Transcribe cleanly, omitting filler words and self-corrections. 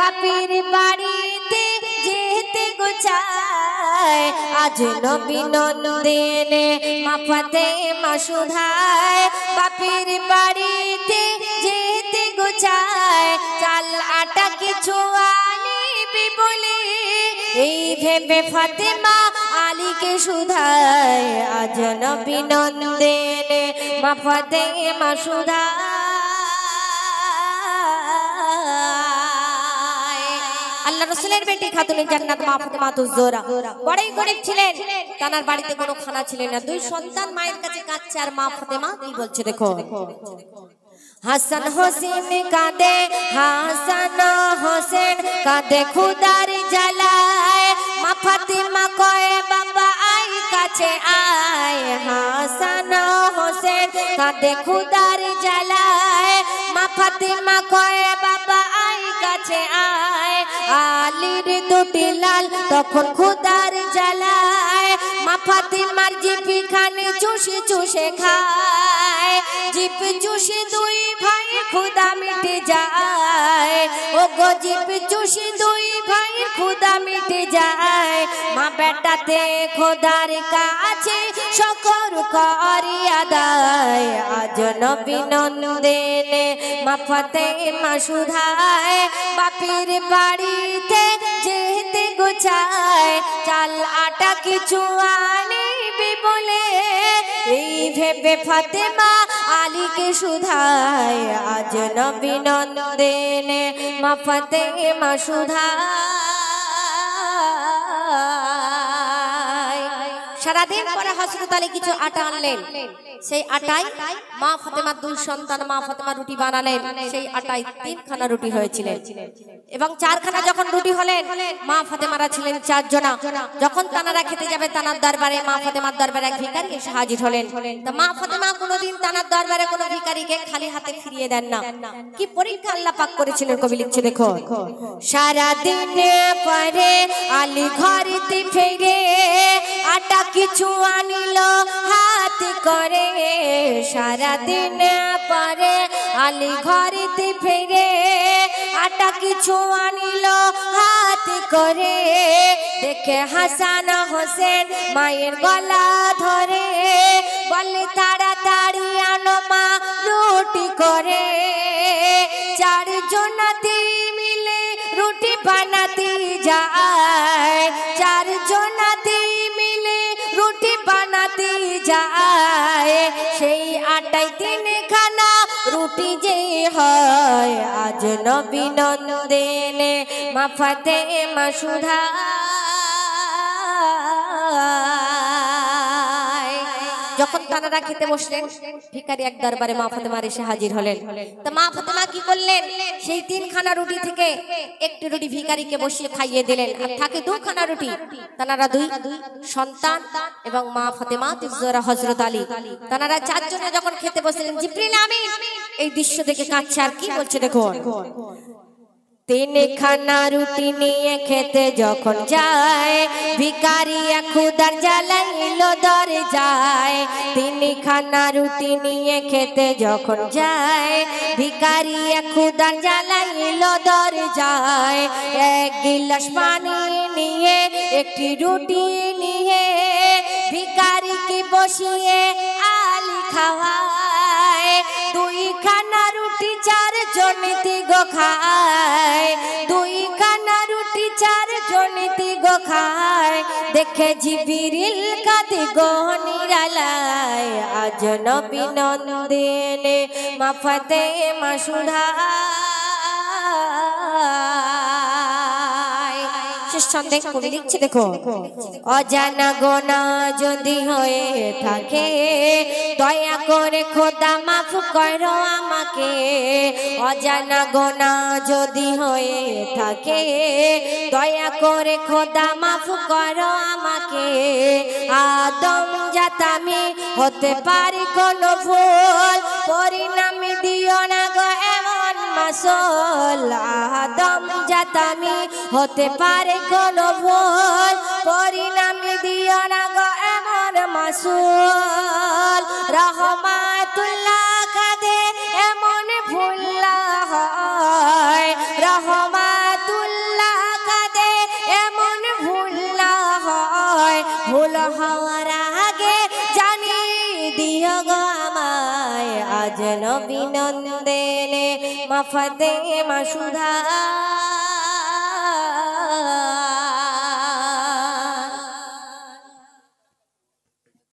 বাপির বাড়িতে যেতে গোছায় আজ নবী নন্দিনে মা ফাতেমা সুধায় বাপির বাড়িতে যেতে গোছায় চাল আটা কিছু আনিবি বলে এই ভেবে ফাতেমা আলীকে সুধায় আজ নবী নন্দিনে মা ফাতেমা সুধায়। আল্লাহ রাসূলের বেটি খাতুনে জান্নাত মা ফাতেমা তুজ-জোহরা বড়ই গরীব ছিলেন, তানার বাড়িতে কোনো খানা ছিল না। দুই সন্তান মায়ের কাছে কাঁদছে আর মা ফাতেমা কি বলছে দেখো। হাসান হোসেন কাঁদে, হাসান হোসেন কাঁদে খুদার জ্বালায়, মা ফাতেমা কয় বাবা আয় কাছে আয়। হাসান হোসেন কাঁদে খুদার জ্বালায়, মা ফাতেমা কয় বাবা আয় কাছে আয়। আলীর দুটি লাল তখন খুদার জ্বালায়, মা ফাতেমার জিভি খানে চুষে চুষে খায়। জিভ চুষে দুই ভাই খুদা মিটে যায়, ও গো জিভ চুষে দুই ভাই খুদা মিটে যায়। মা বেটাতে খোদার কাছে শুকর করি আদায় আজ নবী নন্দিনে মা ফাতেমা সুধায় বাপির বাড়িতে যেতে গোছায় চাল আটা কিছু আনিবি বলে এই ভেবে ফাতেমা আলীকে সুধায় আজ নবী নন্দিনে মা ফাতেমা সুধায়। সারাদিন পরে হযরত আলী কিছু আটা আনলেন, সেই আটায় মা ফাতেমার দুই সন্তান মা ফাতেমা রুটি বানালেন। সেই আটায় 3 খানা রুটি হয়েছিল এবং 4 খানা যখন রুটি হলেন মা ফাতেমারা ছিলেন 4 জনা। যখন তানারা খেতে যাবে তানার দরবারে মা ফাতেমার দরবারে এক ভিখারি এসে হাজির হলেন। তো মা ফাতেমা কোনোদিন তানার দরবারে কোনো ভিখারিকে খালি হাতে ফিরিয়ে দেন না। কি পরীক্ষা আল্লাহ পাক করেছিলেন কবি লিখছে দেখো। সারা দিন পরে আলী ঘরেতে ফিরে আটা কিছু আনিল হাত করে। সারা দিন পরে আলী ঘরেতে ফিরে আটা কিছু আনিল হাত করে। দেখে হাসান হোসেন মায়ের গলা ধরে বলে তাড়াতাড়ি আনো মা রুটি করে। 4 জনাতে মিলে রুটি বানাতে যায়, 4 জনাতে মিলে রুটি বানাতে যায়। সেই আটায় 3 খানা রুটি যে হয় আজ নবী নন্দিনে মা ফাতেমা সুধায়। যখন তানারা খেতে বসলেন ভিখারি এক দরবারে মা ফাতেমার এসে হাজির হলেন। তো মা ফাতেমা কি করলেন, সেই 3 খানা রুটি থেকে একটি রুটি ভিখারিকে বসিয়ে খাইয়ে দিলেন। আর থাকে 2 খানা রুটি তানারা 2 সন্তান এবং মা ফাতেমা তুজ-জোহরা হযরত আলী তানারা 4 জনে যখন খেতে বসলেন জিবরিল আমিন এই দৃশ্য দেখে কাঁদছে আর কি বলছে দেখো। 3 খানা রুটি নিয়ে খেতে যখন যায় ভিখারি খুদার জ্বালাইল দরজায়। 3 খানা রুটি নিয়ে খেতে যখন যায় ভিখারি খুদার জ্বালাইল দরজায়। 1 গিলাস পানি নিয়ে একটি রুটি নিয়ে ভিখারিকে বসিয়ে আলী খাওয়ায়। 2 খানা রুটি 4 জনেতে গো খায়, 2 খানা রুটি 4 জনেতে গো খায়। দেখে জিবরিল কাঁদে গো নিরালায় আজ নবী নন্দিনে মা ফাতেমা সুধায়। শেষ ছন্দে কবি লিখছে দেখো। অজানা গোনা যদি হয়ে থাকে দয়া করে খোদা মাফ করো আমাকে। অজানা গোনা যদি হয়ে থাকে দয়া করে খোদা মাফ করো আমাকে। আদম জাত আমি হতে পারি কোনো ভুল, পরিণামী দিও না গো এমন মাসুল। আদম জাত আমি হতে পারে কোনো ভুল, পরিণামী দিও না গো এমন মাসুল। রহমাতুল্লাহ কাঁদে এমন ভুল হয়, রহমাতুল্লাহ বুড়ো হওয়ার আগে জানি দিও গো আমায় আজ নবী নন্দেনে মা ফাতেমা সুধা